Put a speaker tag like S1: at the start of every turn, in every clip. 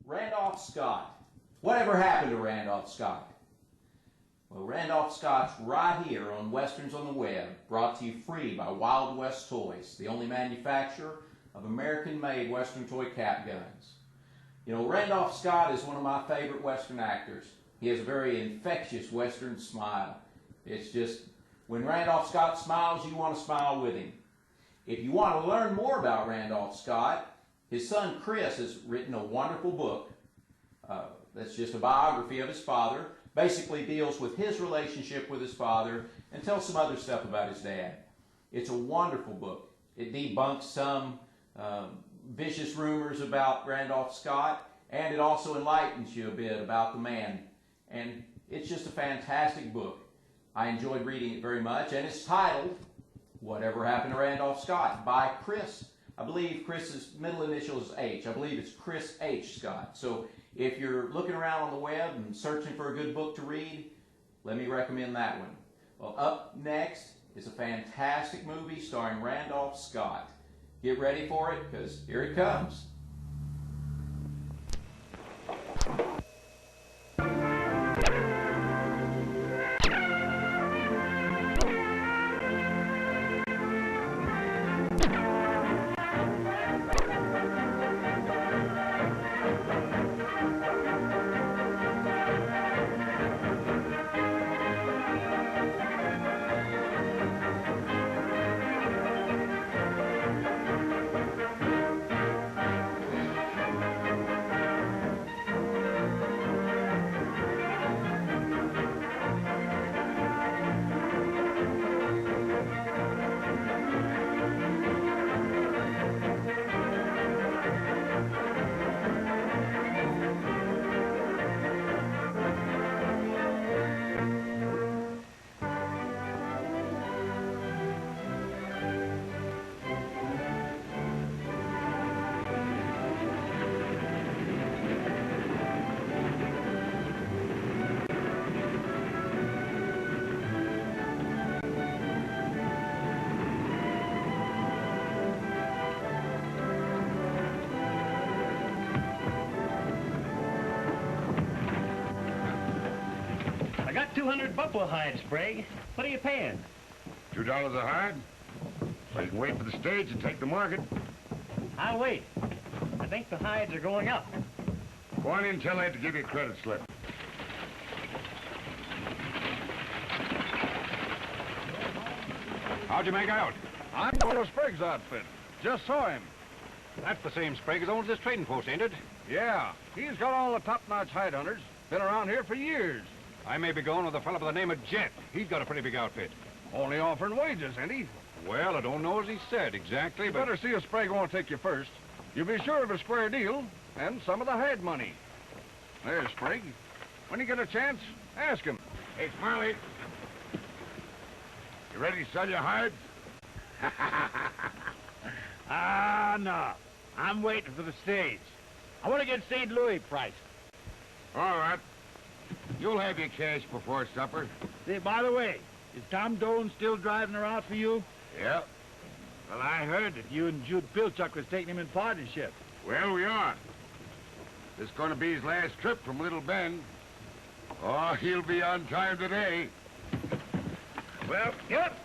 S1: Randolph Scott. Whatever happened to Randolph Scott? Well, Randolph Scott's right here on Westerns on the Web, brought to you free by Wild West Toys, the only manufacturer of American-made Western toy cap guns. You know, Randolph Scott is one of my favorite Western actors. He has a very infectious Western smile. It's just, when Randolph Scott smiles, you want to smile with him. If you want to learn more about Randolph Scott, his son Chris has written a wonderful book that's just a biography of his father. Basically deals with his relationship with his father and tells some other stuff about his dad. It's a wonderful book. It debunks some vicious rumors about Randolph Scott, and it also enlightens you a bit about the man. And it's just a fantastic book. I enjoyed reading it very much, and it's titled Whatever Happened to Randolph Scott by Chris. I believe Chris's middle initial is H. I believe it's Chris H. Scott. So if you're looking around on the web and searching for a good book to read, let me recommend that one. Well, up next is a fantastic movie starring Randolph Scott. Get ready for it, because here it comes.
S2: I got 200 buffalo hides, Sprague. What are you paying?
S3: $2 a hide? So you can wait for the stage and take the market.
S2: I'll wait. I think the hides are going up.
S3: Go on in and tell Ed to give you a credit slip. How'd you make out?
S4: I'm going to Sprague's outfit. Just saw him.
S3: That's the same Sprague as owns this trading post, ain't it?
S4: Yeah, he's got all the top-notch hide hunters. Been around here for years.
S3: I may be going with a fellow by the name of Jet. He's got a pretty big outfit.
S4: Only offering wages, ain't he?
S3: Well, I don't know as he said exactly,
S4: You
S3: but...
S4: better see if Sprague won't take you first. You'll be sure of a square deal and some of the hide money. There's Sprague. When you get a chance, ask him.
S3: Hey, Smiley. You ready to sell your hides?
S5: No. I'm waiting for the stage. I want to get St. Louis priced.
S3: All right. You'll have your cash before supper.
S5: Say, by the way, is Tom Dolan still driving around for you?
S3: Yeah.
S5: Well, I heard that you and Jude Pilchuck was taking him in partnership.
S3: Well, we are. This is going to be his last trip from Little Bend. Oh, he'll be on time today.
S5: Well, yep.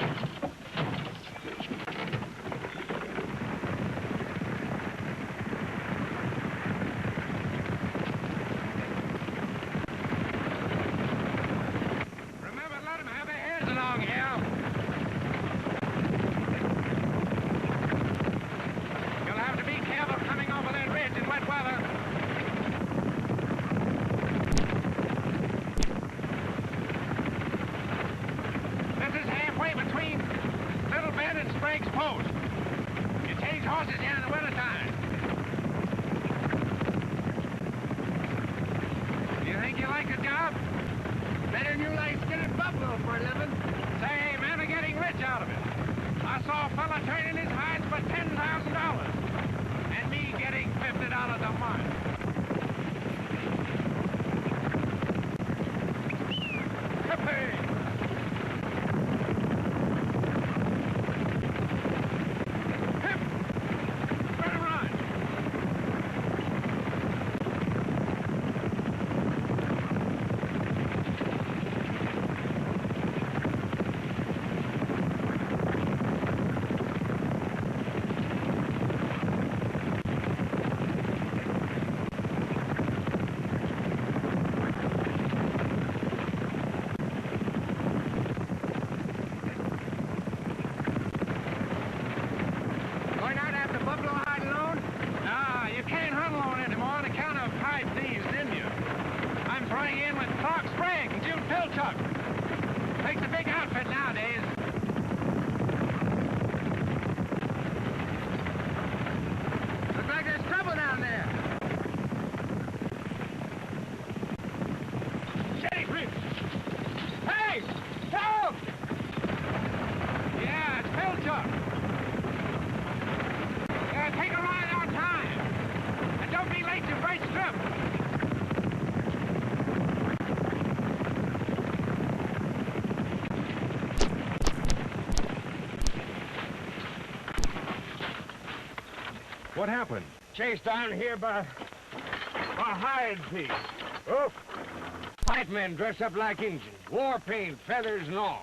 S3: Remember, let him have their heads along here. You'll have to be careful coming over that ridge in wet weather. This is halfway between Little Bend and Sprague's Post. You change horses here in the wintertime. You think you like the job? Better than you like skinning buffalo for a living. Say, men are getting rich out of it. I saw a fella trading his hides for $10,000. And me getting $50 a month. Yippee! Hip! Spread 'em right.
S4: What happened?
S3: Chased down here by a hide thief. Oh, white men dress up like Indians. War paint, feathers, and all.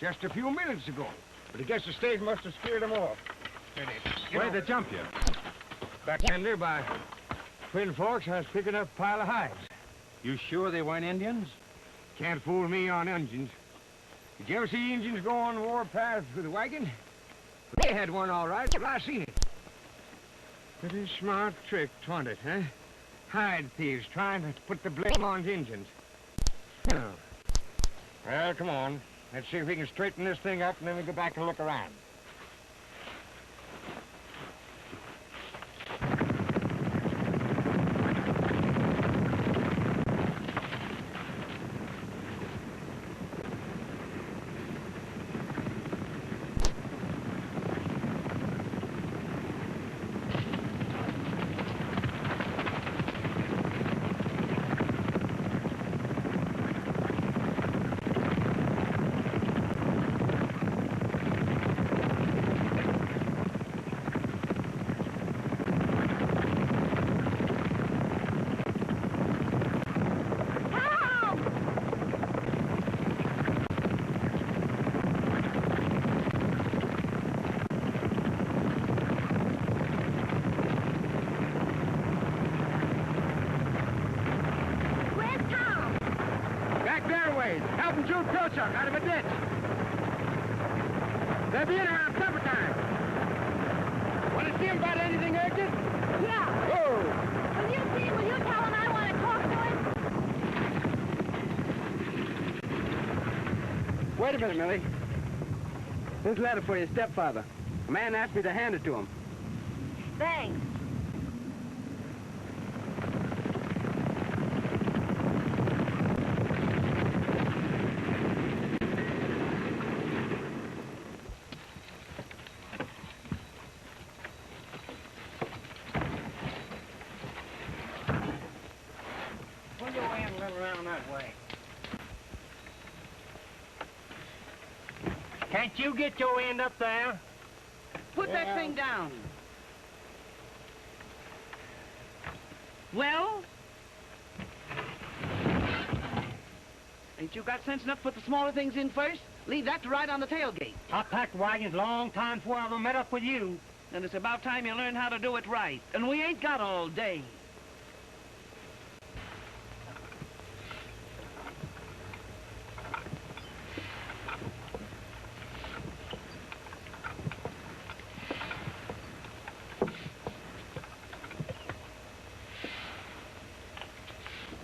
S3: Just a few minutes ago. But I guess the stage must have scared them off.
S4: Where'd they jump you?
S3: Back yonder by Twin Forks, I was picking up a pile of hides.
S4: You sure they weren't Indians?
S3: Can't fool me on Injuns. Did you ever see Injuns go on war paths with a wagon? They had one all right, but I seen it. Pretty smart trick, wasn't it, huh? Hide thieves trying to put the blame on the Injuns. Oh. Well, come on. Let's see if we can straighten this thing up, and then we go back and look around. Helping Jude Pilchuck out of a ditch. They'll be in around supper time. Want to see him about anything urgent?
S6: Yeah.
S3: Oh.
S6: Will you tell him I want to talk to him?
S3: Wait a minute, Millie. This letter for your stepfather. A man asked me to hand it to him.
S6: Thanks.
S2: Can't you get your end up there?
S7: Put that thing down. Well? Ain't you got sense enough to put the smaller things in first? Leave that to ride on the tailgate.
S2: I packed wagons a long time before I ever met up with you.
S7: And it's about time you learn how to do it right. And we ain't got all day.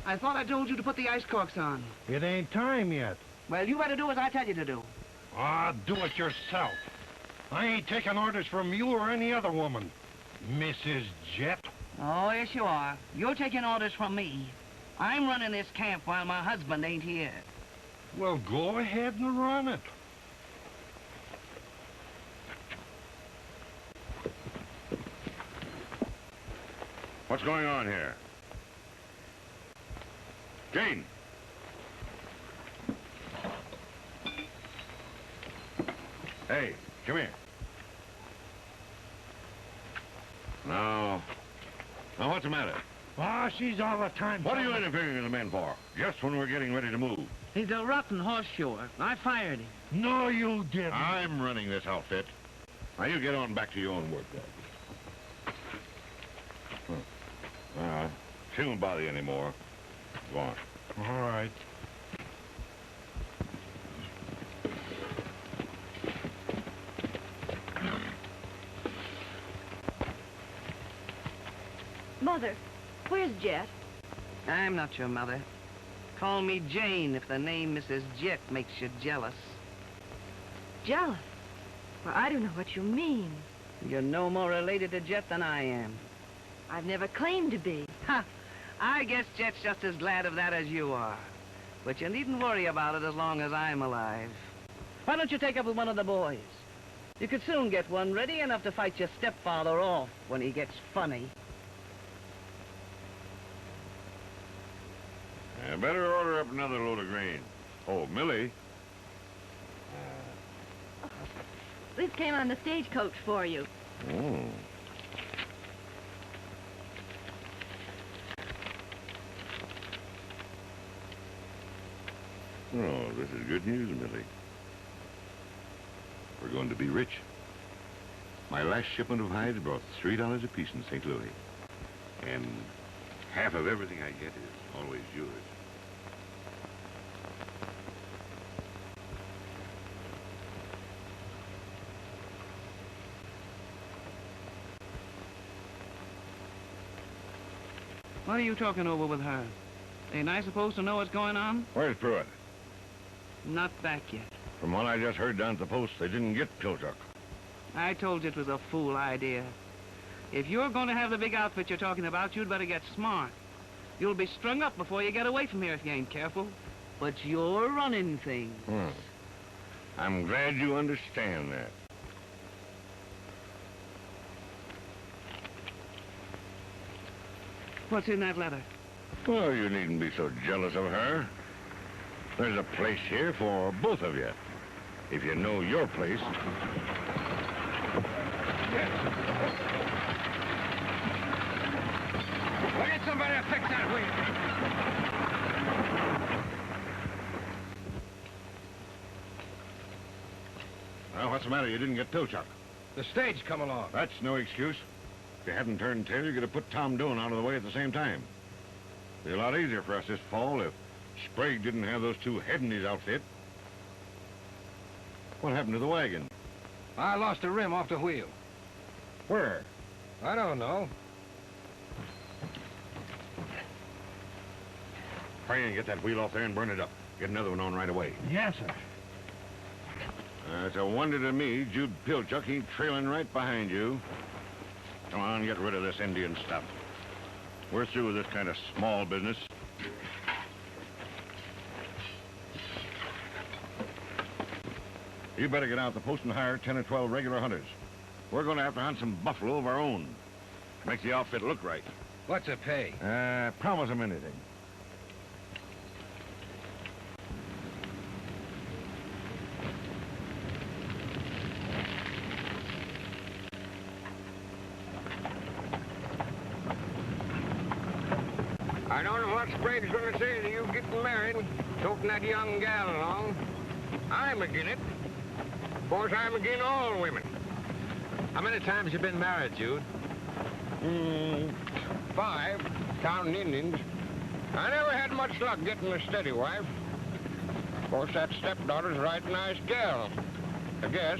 S7: I thought I told you to put the ice corks on.
S5: It ain't time yet.
S7: Well, you better do as I tell you to do.
S5: Ah, do it yourself. I ain't taking orders from you or any other woman, Mrs. Jet.
S7: Oh, yes, you are. You're taking orders from me. I'm running this camp while my husband ain't here.
S5: Well, go ahead and run it.
S4: What's going on here? Jane! Hey, come here. Now, what's the matter?
S5: Ah, she's all the time.
S4: What are you interfering with the men for? Just when we're getting ready to move.
S7: He's a rotten horseshoer. I fired him.
S5: No, you didn't.
S4: I'm running this outfit. Now, you get on back to your own work, guys. She won't bother you anymore. Go on.
S5: All right.
S6: Mother, where's Jet?
S7: I'm not your mother. Call me Jane if the name Mrs. Jet makes you jealous.
S6: Jealous? Well, I don't know what you mean.
S7: You're no more related to Jet than I am.
S6: I've never claimed to be.
S7: Ha! I guess Jet's just as glad of that as you are. But you needn't worry about it as long as I'm alive. Why don't you take up with one of the boys? You could soon get one ready enough to fight your stepfather off when he gets funny.
S4: I better order up another load of grain. Oh, Millie.
S6: This came on the stagecoach for you.
S4: Oh.
S8: Oh, this is good news, Millie. We're going to be rich. My last shipment of hides brought $3 apiece in St. Louis. And half of everything I get is always yours.
S7: What are you talking over with her? Ain't I supposed to know what's going on?
S8: Where's Pruitt?
S7: Not back yet.
S8: From what I just heard down at the post, they didn't get Pilchuck.
S7: I told you it was a fool idea. If you're going to have the big outfit you're talking about, you'd better get smart. You'll be strung up before you get away from here if you ain't careful. But you're running things.
S8: I'm glad you understand that.
S7: What's in that letter?
S8: Well, you needn't be so jealous of her. There's a place here for both of you. If you know your place.
S3: We'll get somebody to fix that wheel.
S8: Well, what's the matter? You didn't get Pilchuck.
S3: The stage come along.
S8: That's no excuse. If you hadn't turned tail, you could have put Tom Doan out of the way at the same time. It'd be a lot easier for us this fall if Sprague didn't have those two head in his outfit. What happened to the wagon?
S3: I lost a rim off the wheel.
S8: Where?
S3: I don't know.
S8: Hurry and get that wheel off there and burn it up. Get another one on right away.
S5: Yes, sir.
S8: It's a wonder to me Jude Pilchuck ain't trailing right behind you. Come on, get rid of this Indian stuff. We're through with this kind of small business. You better get out the post and hire 10 or 12 regular hunters. We're going to have to hunt some buffalo of our own. Make the outfit look right.
S3: What's it pay?
S8: Promise them anything.
S3: I don't know what Sprague's gonna say to you getting married, toting that young gal along. I'm agin it. Of course, I'm agin all women. How many times you been married, Jude? 5, counting Indians. I never had much luck getting a steady wife. Of course, that stepdaughter's a right nice gal, I guess.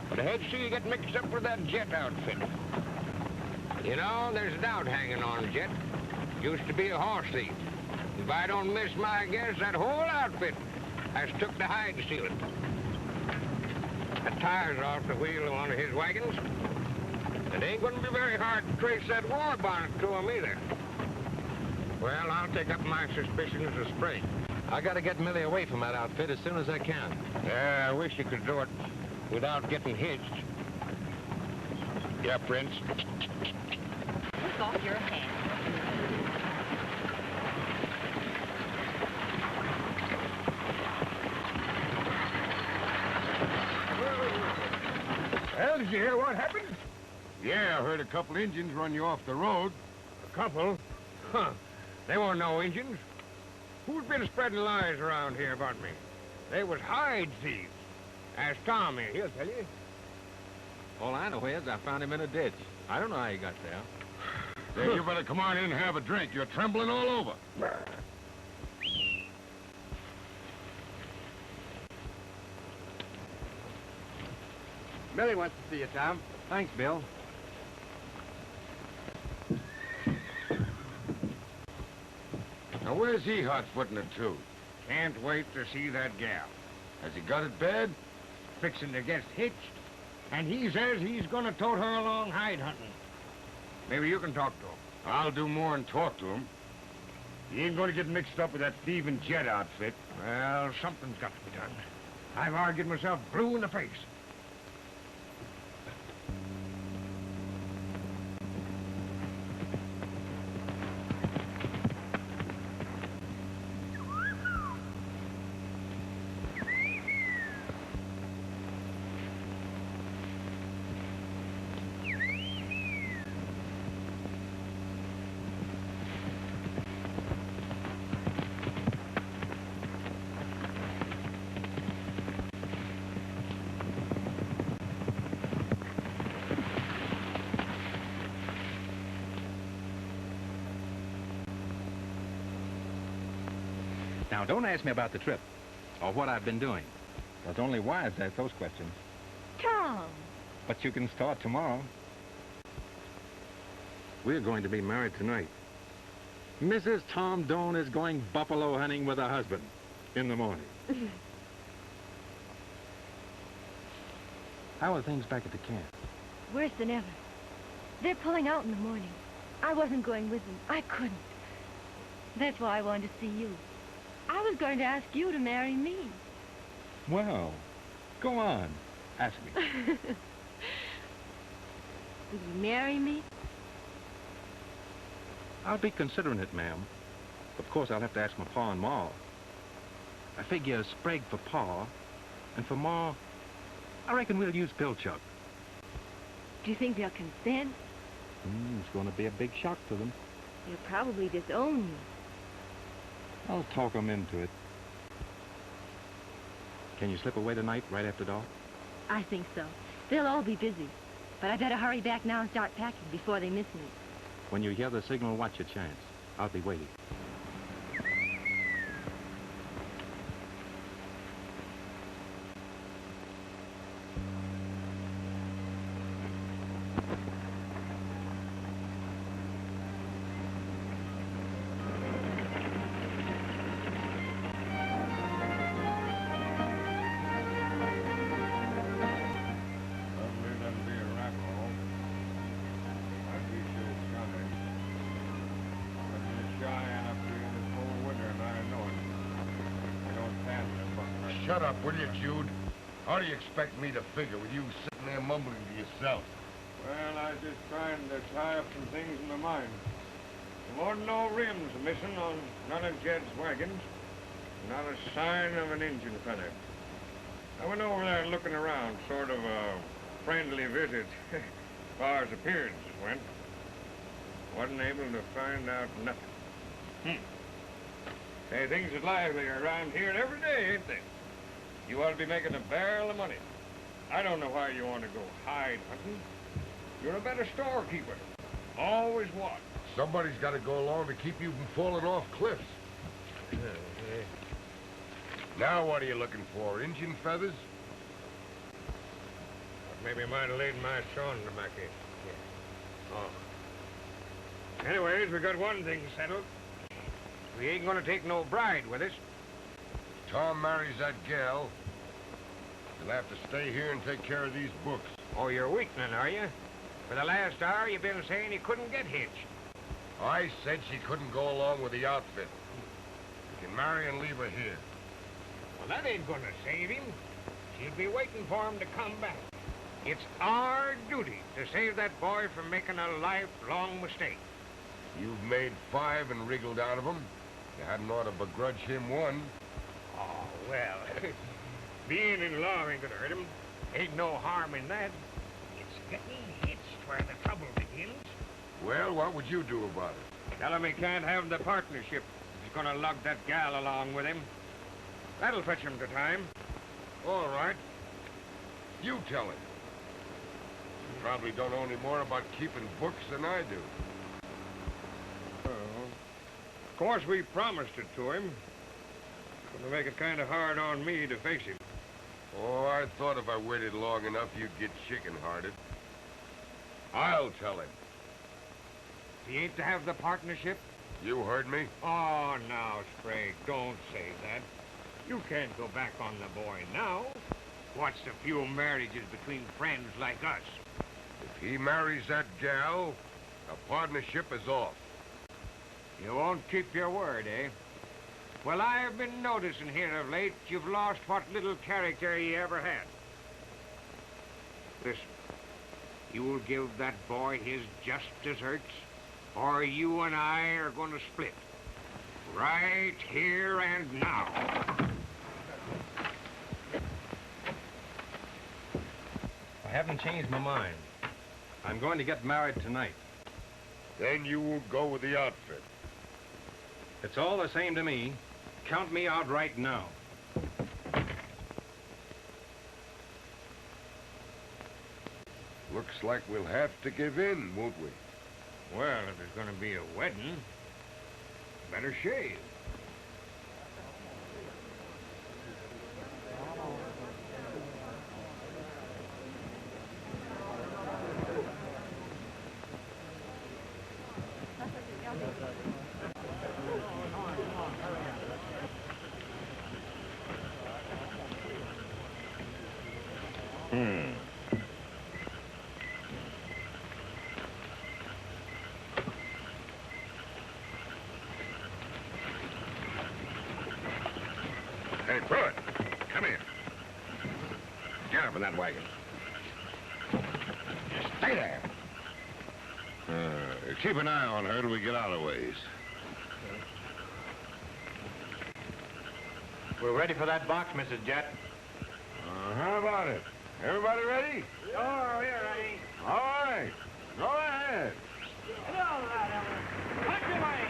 S3: But I hate to see you get mixed up with that Jet outfit. You know, there's a doubt hanging on Jet. Used to be a horse thief. If I don't miss my guess, that whole outfit has took the hide stealing. The tires are off the wheel of one of his wagons. It ain't gonna be very hard to trace that war bonnet to him either. Well, I'll take up my suspicions of Sprague. I gotta get Millie away from that outfit as soon as I can. Yeah, I wish you could do it without getting hitched. Yeah, Prince.
S9: Take off your hand.
S3: Well, did you hear what happened?
S8: Yeah, I heard a couple Indians run you off the road.
S3: A couple? Huh. They weren't no Indians. Who's been spreading lies around here about me? They was hide thieves. Ask Tommy, he'll tell you.
S10: All I know is I found him in a ditch. I don't know how he got there.
S8: Hey, you better come on in and have a drink. You're trembling all over.
S3: Millie wants to see you, Tom.
S10: Thanks, Bill.
S3: Now, where's he hot-footing it to? Can't wait to see that gal. Has he got it bad? Fixing to get hitched. And he says he's gonna tote her along hide hunting. Maybe you can talk to him.
S8: I'll do more than talk to him. He ain't gonna get mixed up with that thieving Jet outfit.
S3: Well, something's got to be done. I've argued myself blue in the face.
S10: Now, don't ask me about the trip or what I've been doing. Because only wives ask those questions.
S6: Tom!
S10: But you can start tomorrow. We're going to be married tonight. Mrs. Tom Doan is going buffalo hunting with her husband in the morning. How are things back at the camp?
S6: Worse than ever. They're pulling out in the morning. I wasn't going with them. I couldn't. That's why I wanted to see you. I was going to ask you to marry me.
S10: Well, go on. Ask me.
S6: Will you marry me?
S10: I'll be considering it, ma'am. Of course, I'll have to ask my pa and ma. I figure Sprague for pa, and for ma, I reckon we'll use Pilchuck.
S6: Do you think they'll consent?
S10: It's going to be a big shock to them.
S6: They'll probably disown you.
S10: I'll talk them into it. Can you slip away tonight, right after dark?
S6: I think so. They'll all be busy. But I better hurry back now and start packing before they miss me.
S10: When you hear the signal, watch your chance. I'll be waiting.
S11: Shut up, will you, Jude? How do you expect me to figure with you sitting there mumbling to yourself?
S4: Well, I was just trying to tie up some things in my mind. There wasn't no rims missing on none of Jed's wagons. Not a sign of an engine feather. I went over there looking around, sort of a friendly visit, as far as appearances went. Wasn't able to find out nothing. Hey, things is lively around here every day, ain't they? You ought to be making a barrel of money. I don't know why you want to go hide hunting. You're a better storekeeper. Always was.
S11: Somebody's got to go along to keep you from falling off cliffs. Now what are you looking for? Injun feathers?
S4: Maybe I might have laid my son in the back end. Yeah. Oh. Anyways, we got one thing settled. We ain't gonna take no bride with us.
S11: If Tom marries that gal, he'll have to stay here and take care of these books.
S3: Oh, you're weakening, are you? For the last hour, you've been saying he couldn't get hitched.
S11: I said she couldn't go along with the outfit. You can marry and leave her here.
S3: Well, that ain't gonna save him. She'll be waiting for him to come back. It's our duty to save that boy from making a lifelong mistake.
S11: You've made 5 and wriggled out of them. You hadn't ought to begrudge him one.
S3: Oh, well, being in law ain't gonna hurt him. Ain't no harm in that. It's getting hitched where the trouble begins.
S11: Well, what would you do about it?
S3: Tell him he can't have the partnership. He's gonna lug that gal along with him. That'll fetch him to time.
S11: All right. You tell him. You probably don't know any more about keeping books than I do.
S3: Of course, we promised it to him. Gonna make it kind of hard on me to face him.
S11: Oh, I thought if I waited long enough, you'd get chicken-hearted. I'll tell him.
S3: He ain't to have the partnership?
S11: You heard me?
S3: Oh, now, Sprague, don't say that. You can't go back on the boy now. What's a few marriages between friends like us?
S11: If he marries that gal, the partnership is off.
S3: You won't keep your word, eh? Well, I've been noticing here of late you've lost what little character you ever had. Listen, you'll give that boy his just deserts, or you and I are going to split. Right here and now.
S10: I haven't changed my mind. I'm going to get married tonight.
S11: Then you won't go with the outfit.
S10: It's all the same to me. Count me out right now.
S11: Looks like we'll have to give in, won't we?
S3: Well, if there's going to be a wedding, better shave.
S8: Hey, Pruitt, come here. Get up in that wagon. Stay there. Keep an eye on her till we get out of ways.
S10: We're ready for that box, Mrs. Jet.
S8: How about it? Everybody ready?
S3: Oh, we're ready.
S8: All right. Go ahead.
S3: Get on that, Ellen. Punch away.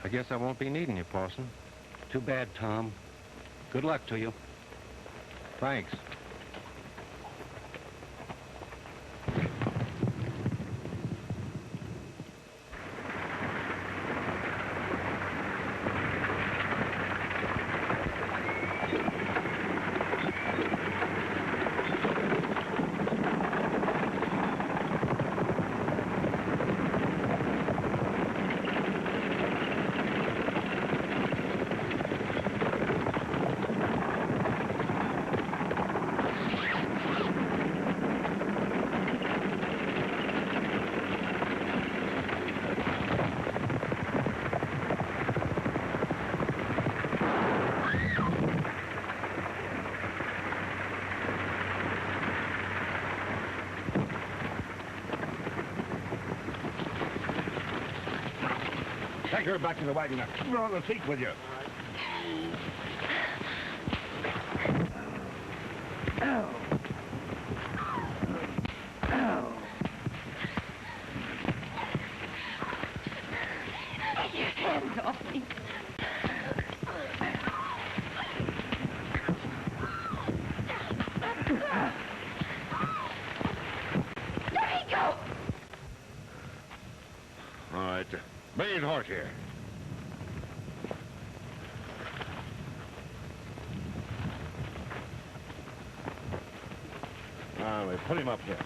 S10: I guess I won't be needing you, Parson.
S2: Too bad, Tom. Good luck to you.
S10: Thanks.
S8: Take her back to the wagon. Now, keep her on the seat with you.
S6: Get your hands off me. Let me go.
S8: All right. Main horse here. Now, we put him up here.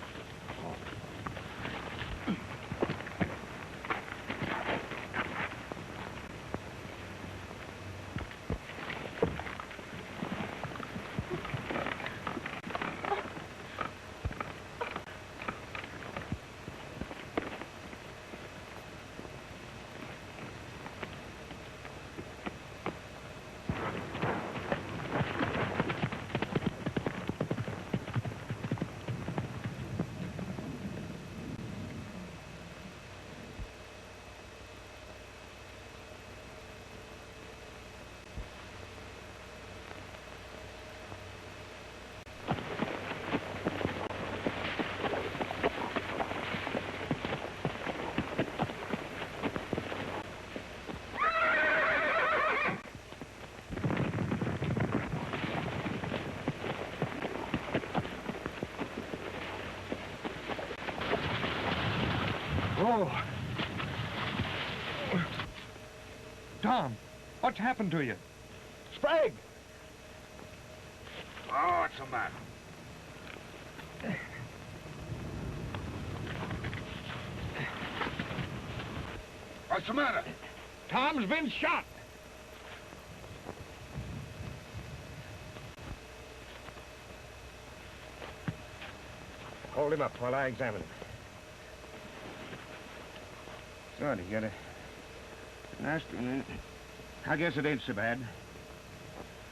S4: Oh. Tom, what's happened to you?
S8: Sprague! Oh, what's the matter? What's the matter?
S4: Tom's been shot. Hold him up while I examine him. Good, he got a nasty one. I guess it ain't so bad.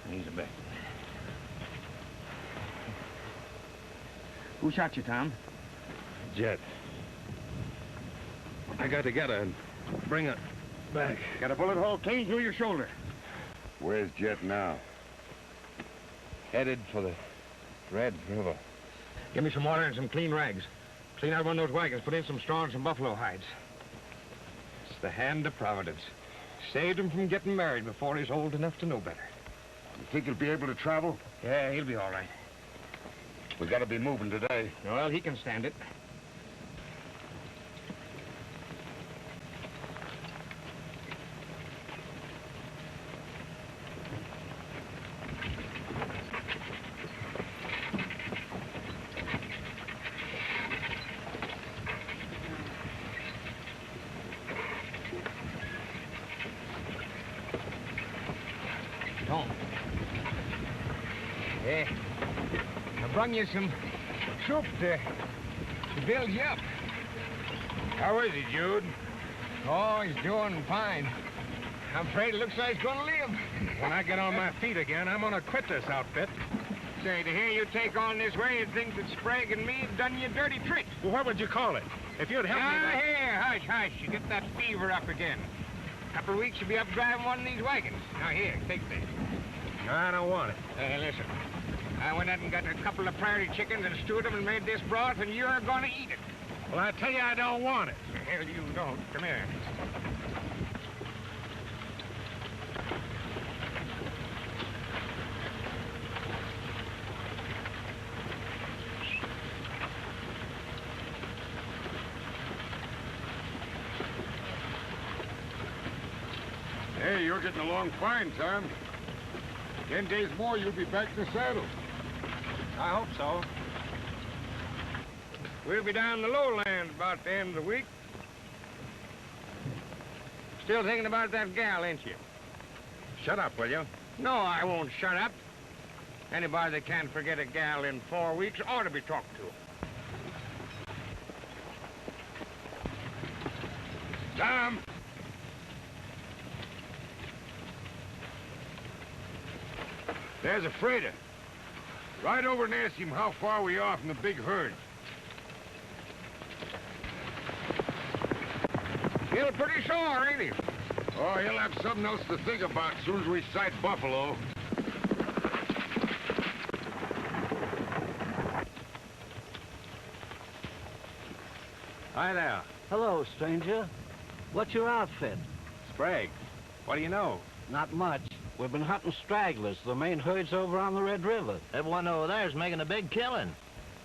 S4: He's a bit. Who shot you, Tom?
S10: Jet. I got to get her and bring her back.
S4: Got a bullet hole clean through your shoulder.
S8: Where's Jet now?
S10: Headed for the Red River.
S4: Give me some water and some clean rags. Clean out one of those wagons. Put in some straw and some buffalo hides. It's the hand of Providence. Saved him from getting married before he's old enough to know better.
S8: You think he'll be able to travel?
S4: Yeah, he'll be all right.
S8: We gotta be moving today.
S4: Well, he can stand it. brung you some soup to build you up.
S11: How is he, Jude?
S4: Oh, he's doing fine. I'm afraid it looks like he's gonna live.
S5: When I get on my feet again, I'm gonna quit this outfit.
S4: Say, to hear you take on this way, you'd think that Sprague and me had done you a dirty trick.
S5: Well, what would you call it? If you'd helped me...
S4: Here, hush, hush. You get that fever up again. Couple of weeks, you'll be up driving one of these wagons. Now, here, take this.
S5: No, I don't want it.
S4: Listen. I went out and got a couple of prairie chickens and stewed them and made this broth, and you're gonna eat it.
S5: Well, I tell you, I don't want it.
S4: The hell you don't. Come here.
S11: Hey, you're getting along fine, Tom. 10 days more, you'll be back in the saddle.
S5: I hope so.
S4: We'll be down the lowlands about the end of the week. Still thinking about that gal, ain't you?
S5: Shut up, will you?
S4: No, I won't shut up. Anybody that can't forget a gal in 4 weeks ought to be talked to.
S11: Tom! There's a freighter. Ride over and ask him how far we are from the big herd.
S4: He's pretty sore, ain't he?
S11: Oh, he'll have something else to think about as soon as we sight Buffalo.
S10: Hi there.
S7: Hello, stranger. What's your outfit?
S10: Sprague. What do you know?
S7: Not much. We've been hunting stragglers. The main herd's over on the Red River.
S2: Everyone over there is making a big killing.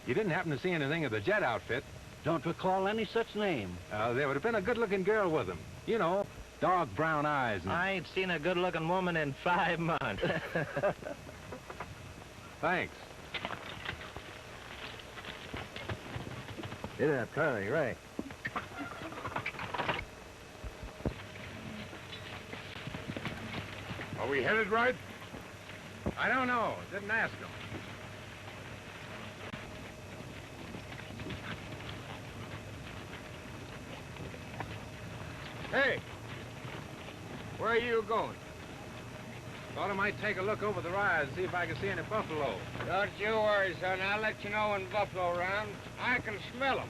S10: You didn't happen to see anything of the jet outfit?
S7: Don't recall any such name.
S10: There would have been a good-looking girl with them. You know, dark brown eyes and...
S2: I ain't seen a good-looking woman in 5 months.
S10: Thanks.
S2: Yeah, Curly, right.
S11: Are we headed right?
S10: I don't know. Didn't ask them.
S4: Hey, where are you going?
S10: Thought I might take a look over the rise and see if I can see any buffalo.
S4: Don't you worry, son. I'll let you know when buffalo around. I can smell them.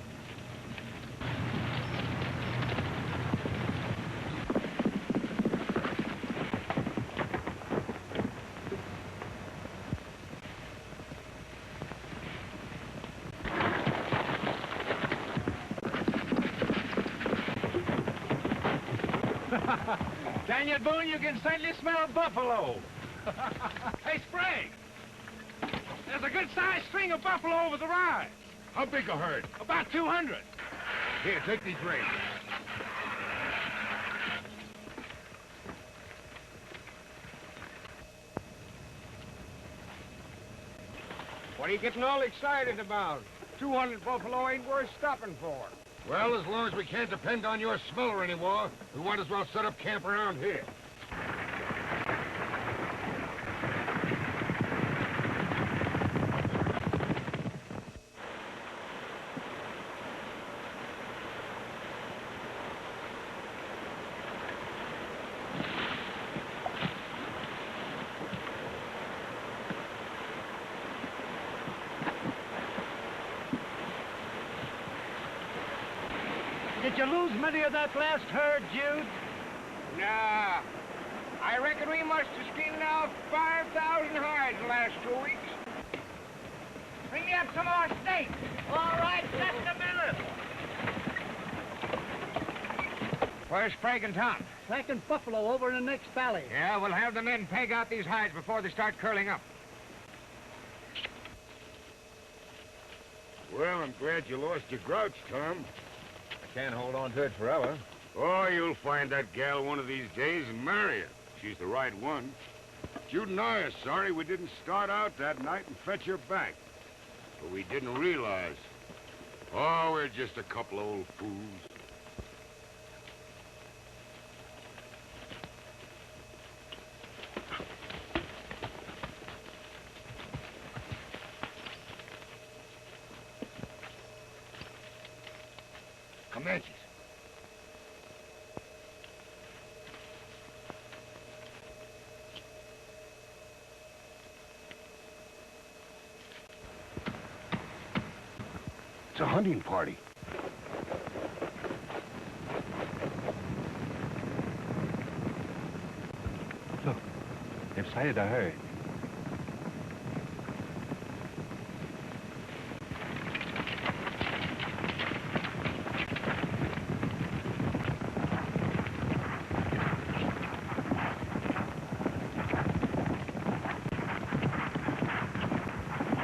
S5: Daniel Boone, you can certainly smell buffalo. Hey, Sprague. There's a good-sized string of buffalo over the rise.
S11: How big a herd?
S5: About 200.
S11: Here, take these reins.
S4: What are you getting all excited about? 200 buffalo ain't worth stopping for.
S11: Well, as long as we can't depend on your smeller anymore, we might as well set up camp around here.
S2: Did you lose many of that last herd, Jude?
S4: Nah. I reckon we must have skinned out 5,000 hides the last 2 weeks. Bring me up some more steak.
S2: All right, just a minute.
S4: Where's Sprague and Tom?
S7: Tracking buffalo over in the next valley.
S4: Yeah, we'll have the men peg out these hides before they start curling up.
S11: Well, I'm glad you lost your grouch, Tom.
S10: Can't hold on to it forever.
S11: Oh, you'll find that gal one of these days and marry her. She's the right one. Jude and I are sorry we didn't start out that night and fetch her back. But we didn't realize. Oh, we're just a couple of old fools. Comanches. It's a hunting party.
S10: Look, they've sighted a herd.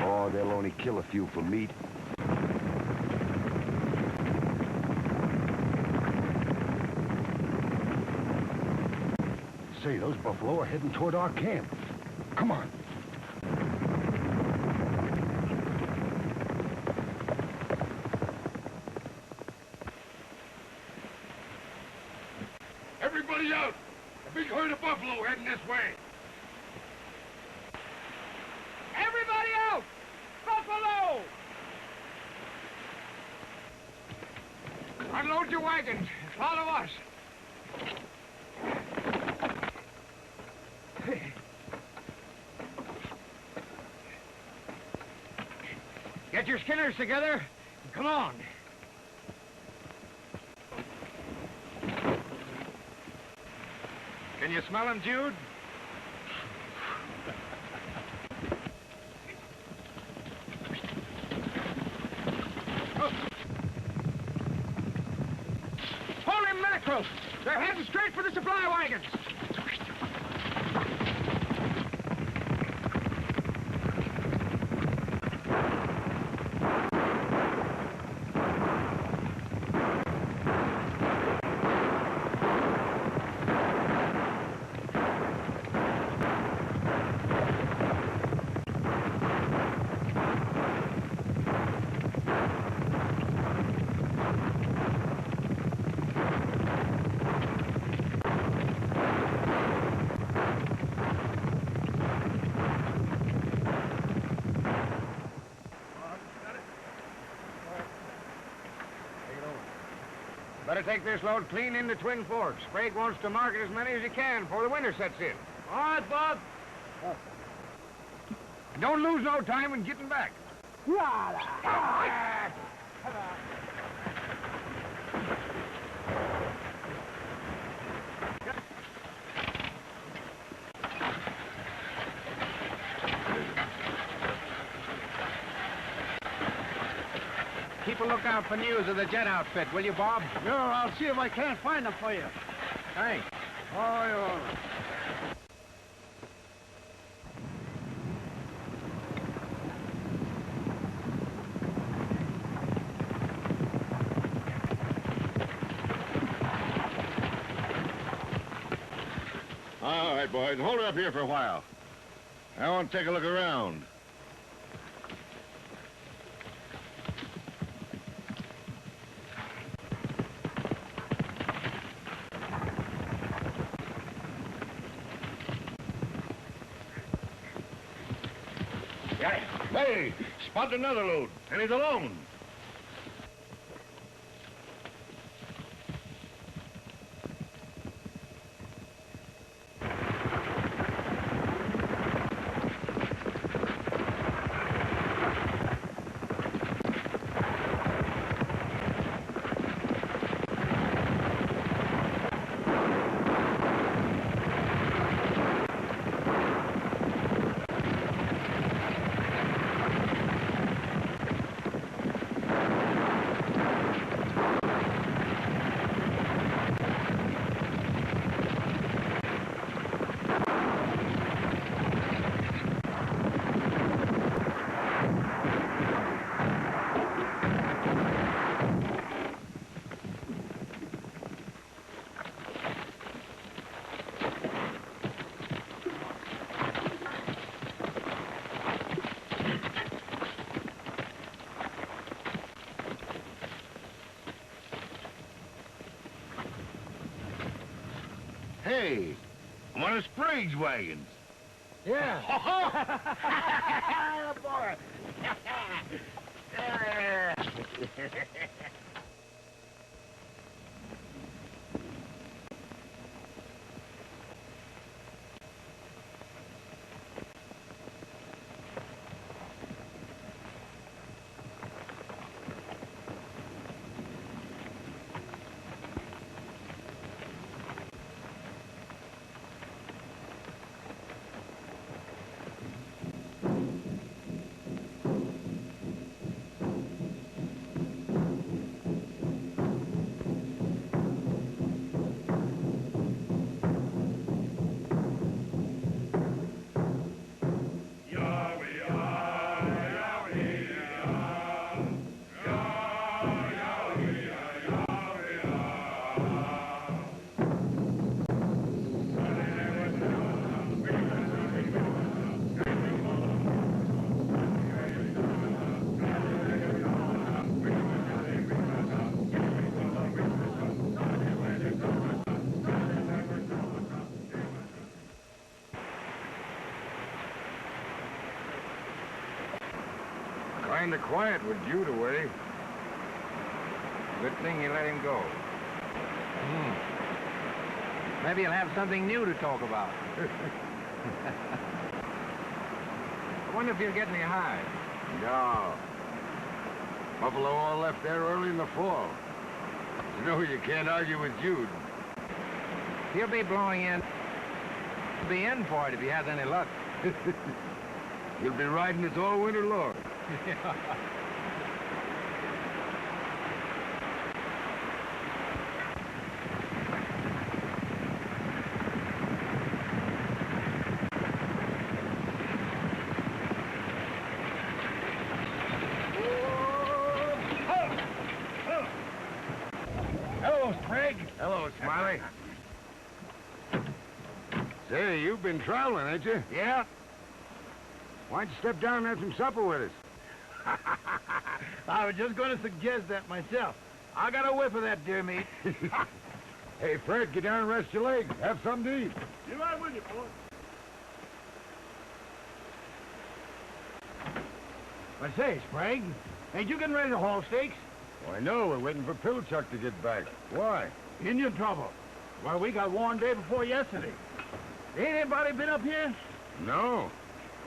S11: Oh, they'll only kill a few for meat. Say, those buffalo are heading toward our camp. Come on. Everybody out! A big herd of buffalo heading this way.
S5: Everybody out! Buffalo! Unload your wagons. Follow us. Get your skinners together. Come on. Can you smell them, Jude? Holy mackerel! They're heading straight for the supply wagons. Better take this load clean into Twin Forks. Sprague wants to market as many as he can before the winter sets in. All right, Bob. Don't lose no time in getting back. Keep a lookout for news of the jet outfit, will you, Bob?
S3: Sure, I'll see if I can't find them for you.
S5: Thanks.
S3: Oh, you're all right.
S8: All right, boys, hold it up here for a while. I want to take a look around. Hey, spot another load, and he's alone. Hey, one of Sprague's wagons.
S3: Yeah.
S11: Boy. kind of quiet with Jude away.
S10: Good thing you let him go. Maybe he'll have something new to talk about. I wonder if he'll get any hides.
S11: No. Buffalo all left there early in the fall. You know, you can't argue with Jude.
S10: He'll be blowing in. He'll be in for it if he has any luck.
S11: He'll be riding this all winter long.
S5: Hello, Sprague.
S11: Hello, Smiley. Say, you've been traveling, ain't you?
S5: Yeah?
S11: Why don't you step down and have some supper with us?
S5: I was just going to suggest that myself. I got a whiff of that deer meat.
S11: Hey, Fred, get down and rest your legs. Have something to eat.
S5: Be right with you, boy. I say, Sprague, ain't you getting ready to haul stakes?
S11: Why, no, we're waiting for Pilchuck to get back. Why?
S5: Indian trouble. Well, we got warned day before yesterday. Ain't anybody been up here?
S11: No.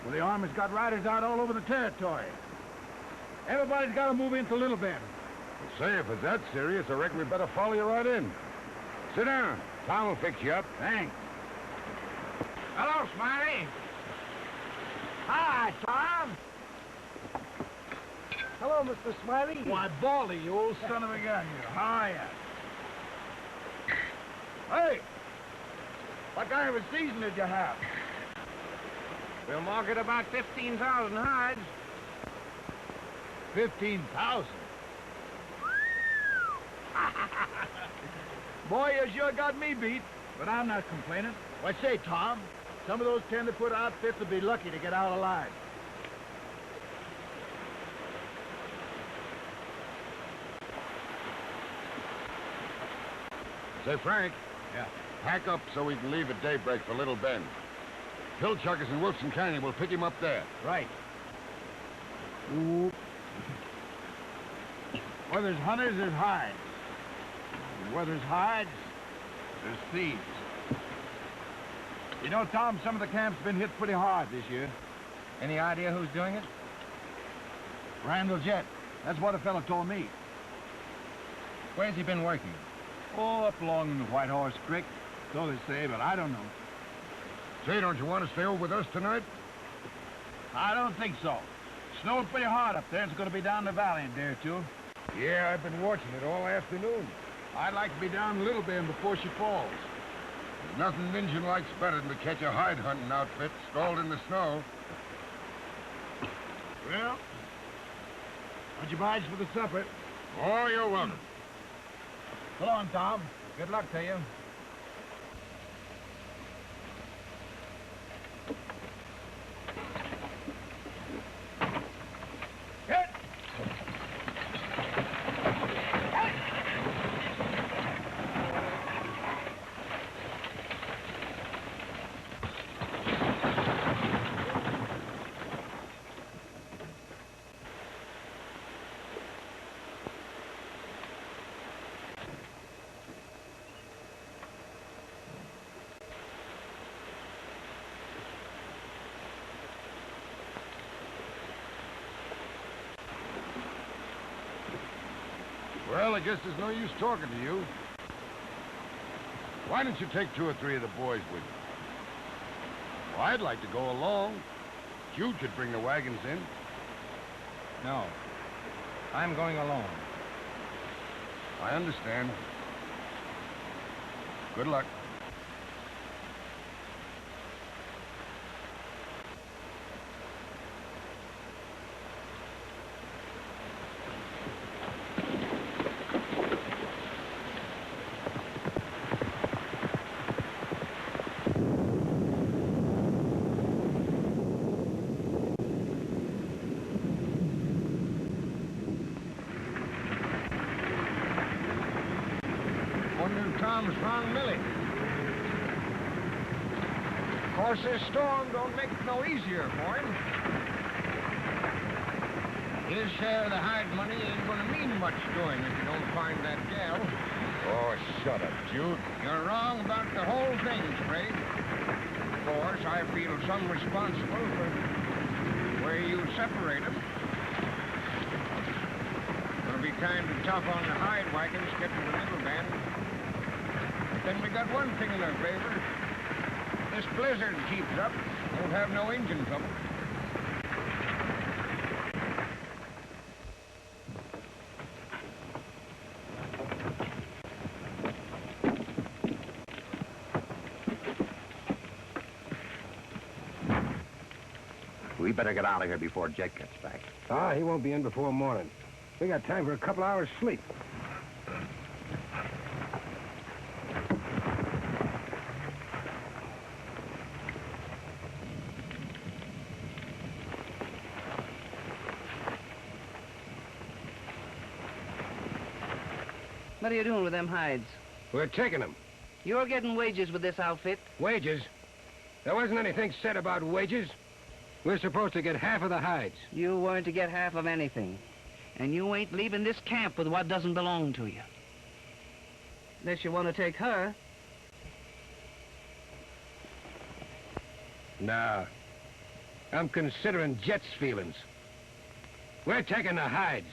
S5: Well, the Army's got riders out all over the territory. Everybody's got to move into Little Bend.
S11: Well, say, if it's that serious, I reckon we better follow you right in. Sit down. Tom will fix you up.
S5: Thanks. Hello, Smiley. Hi, Tom.
S12: Hello, Mr. Smiley.
S5: Why, Baldy, you old son of a gun, you. How are you? Hey! What kind of a season did you have?
S10: We'll market about 15,000 hides.
S5: 15,000? Boy, you sure got me beat, but I'm not complaining. Why, say, Tom, some of those tenderfoot outfits will be lucky to get out alive.
S11: Say, Frank.
S5: Yeah?
S11: Pack up so we can leave at daybreak for Little Bend. Pilchuck is in Wilson Canyon. We'll pick him up there.
S5: Right. Ooh. Where there's hunters, there's hides. And where there's hides, there's thieves. You know, Tom, some of the camp's been hit pretty hard this year.
S10: Any idea who's doing it?
S5: Randall's yet. That's what a fellow told me.
S10: Where's he been working?
S5: Oh, up along in the White Horse Creek. So they say, but I don't know.
S11: Say, don't you want to stay over with us tonight?
S5: I don't think so. Snowed pretty hard up there. It's going to be down the valley in a day or two.
S11: Yeah, I've been watching it all afternoon.
S5: I'd like to be down in Little Bend before she falls.
S11: There's nothing an Injun likes better than to catch a hide hunting outfit stalled in the snow.
S5: Well, much obliged for the supper.
S11: Oh, you're welcome.
S5: So long, Tom.
S10: Good luck to you.
S11: Well, I guess there's no use talking to you. Why don't you take 2 or 3 of the boys with you? Well, I'd like to go along. Jude could bring the wagons in.
S10: No. I'm going alone.
S11: I understand. Good luck.
S5: Tom's found Millie. Of course, this storm don't make it no easier for him.
S4: His share of the hide money ain't gonna mean much to him if you don't find that gal.
S8: Oh, shut up, Jude.
S4: You're wrong about the whole thing, Sprague. Of course, I feel some responsible for the way you separate them. It'll be kind of tough on the hide wagons getting the middle band. But then we got one thing in our favor. This blizzard keeps up. Won't have no engine trouble.
S12: We better get out of here before Jake gets back.
S13: Ah, he won't be in before morning. We got time for a couple hours sleep.
S7: What are you doing with them hides?
S13: We're taking them.
S7: You're getting wages with this outfit.
S13: Wages? There wasn't anything said about wages. We're supposed to get half of the hides.
S7: You weren't to get half of anything. And you ain't leaving this camp with what doesn't belong to you. Unless you want to take her.
S13: Nah. I'm considering Jet's feelings. We're taking the hides.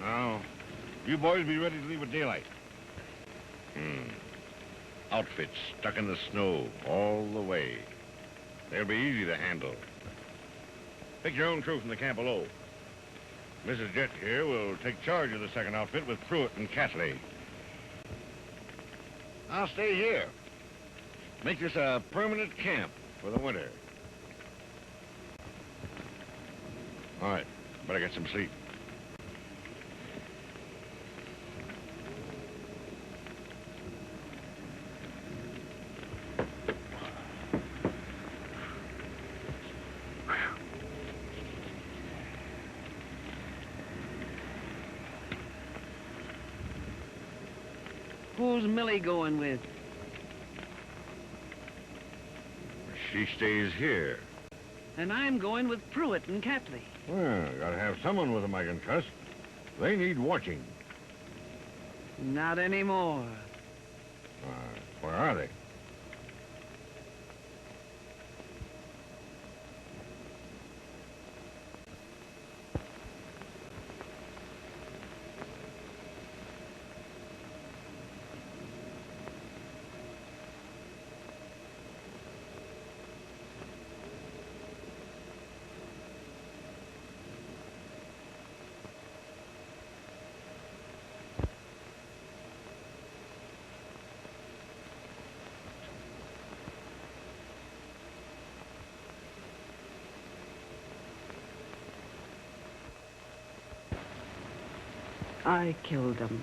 S8: Now, you boys be ready to leave at daylight. Outfits stuck in the snow all the way. They'll be easy to handle. Pick your own crew from the camp below. Mrs. Jett here will take charge of the second outfit with Pruitt and Catley. I'll stay here. Make this a permanent camp for the winter. All right, better get some sleep.
S7: Who's Millie going with?
S8: She stays here.
S7: And I'm going with Pruitt and Catley.
S8: Well, gotta have someone with them I can trust. They need watching.
S7: Not anymore.
S8: Where are they?
S7: I killed them.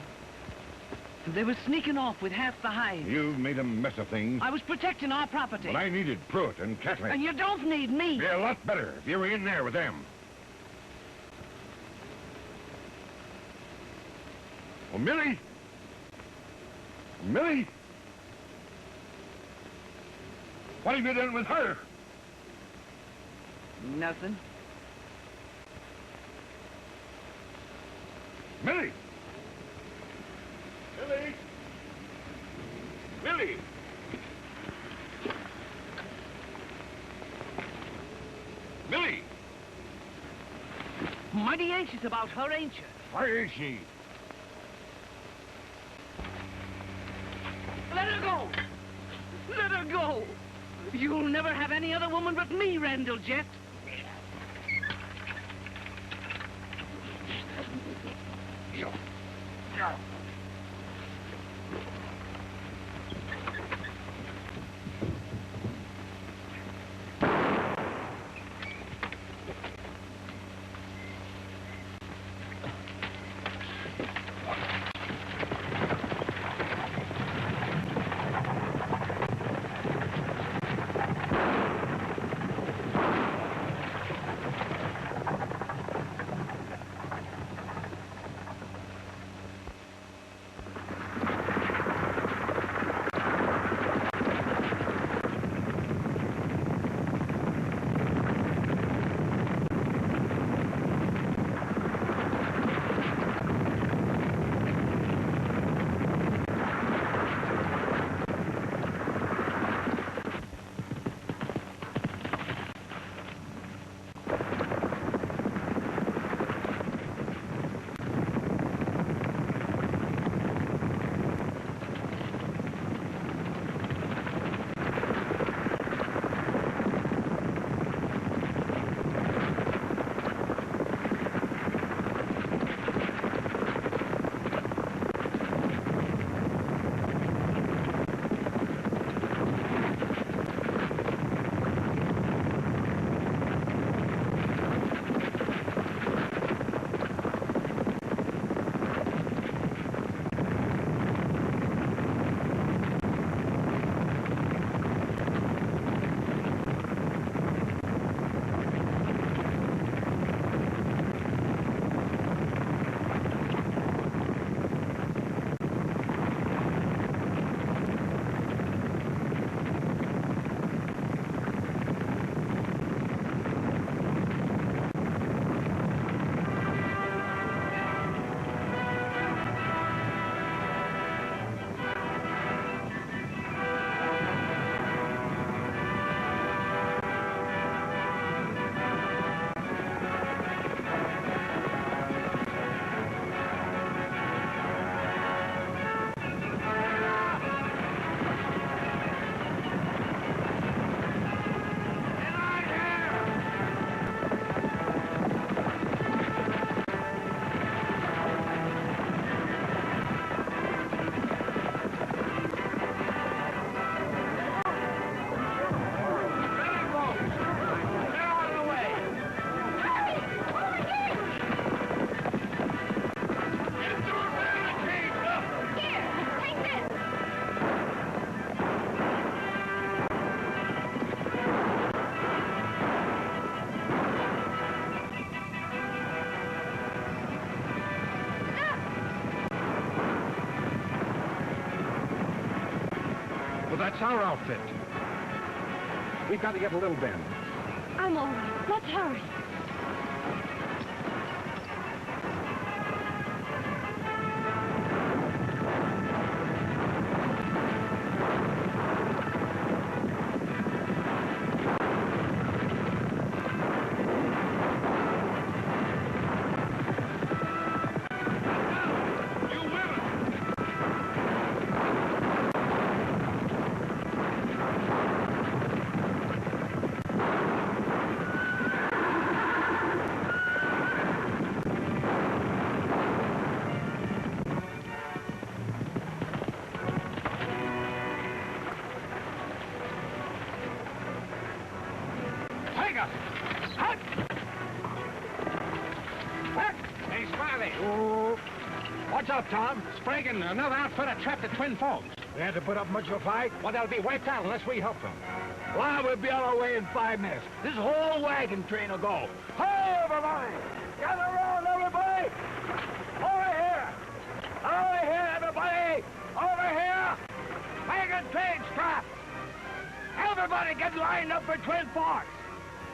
S7: They were sneaking off with half the hides.
S8: You've made a mess of things.
S7: I was protecting our property.
S8: But I needed Pruitt and Catley.
S7: And you don't need me.
S8: Be a lot better if you were in there with them. Oh, Millie? Millie? What have you done with her?
S7: Nothing.
S8: Millie! Millie!
S7: mighty anxious about her, ain't you?
S4: Where is she?
S7: Let her go! Let her go! You'll never have any other woman but me, Randall Jet.
S10: That's our outfit. We've got to get a little bend.
S6: I'm all right. Let's hurry.
S5: Hey, Smiley. Oh. What's up, Tom? Sprague and another outfit are trapped at Twin Falls.
S13: They had to put up much of a fight?
S5: Well, they'll be wiped out unless we help them.
S13: Well, we'll be on our way in 5 minutes. This whole wagon train will go. Hey, everybody! Gather around, everybody! Over here! Over here, everybody! Over here! Wagon train strapped! Everybody get lined up for Twin Forks!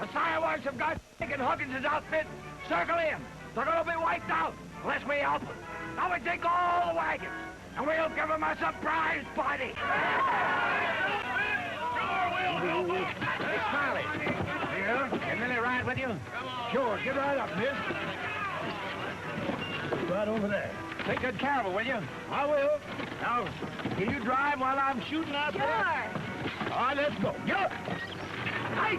S13: The Siawags have got Dick and Huggins' outfit. Circle in. They're going to be wiped out unless we help them. Now we take all the wagons, and we'll give them a surprise party.
S5: Hey, Smiley.
S13: Yeah?
S5: Can Millie ride with you?
S13: Sure, get right up, miss. right over there.
S5: Take good care of it, will you?
S13: I will. Now, can you drive while I'm shooting out there?
S6: Sure.
S13: All right, let's go. Yup. Hey!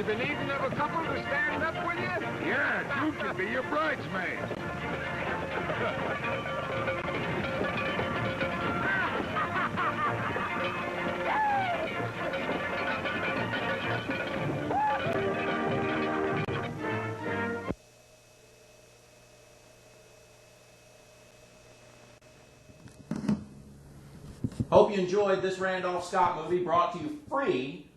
S5: You been needing of a couple to stand up with you?
S11: Yeah, you could be your bridesmaid.
S1: Hope you enjoyed this Randolph Scott movie, brought to you free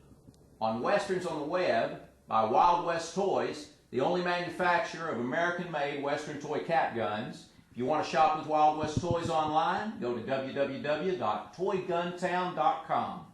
S1: on Westerns on the Web by Wild West Toys, the only manufacturer of American-made Western toy cap guns. If you want to shop with Wild West Toys online, go to www.toyguntown.com.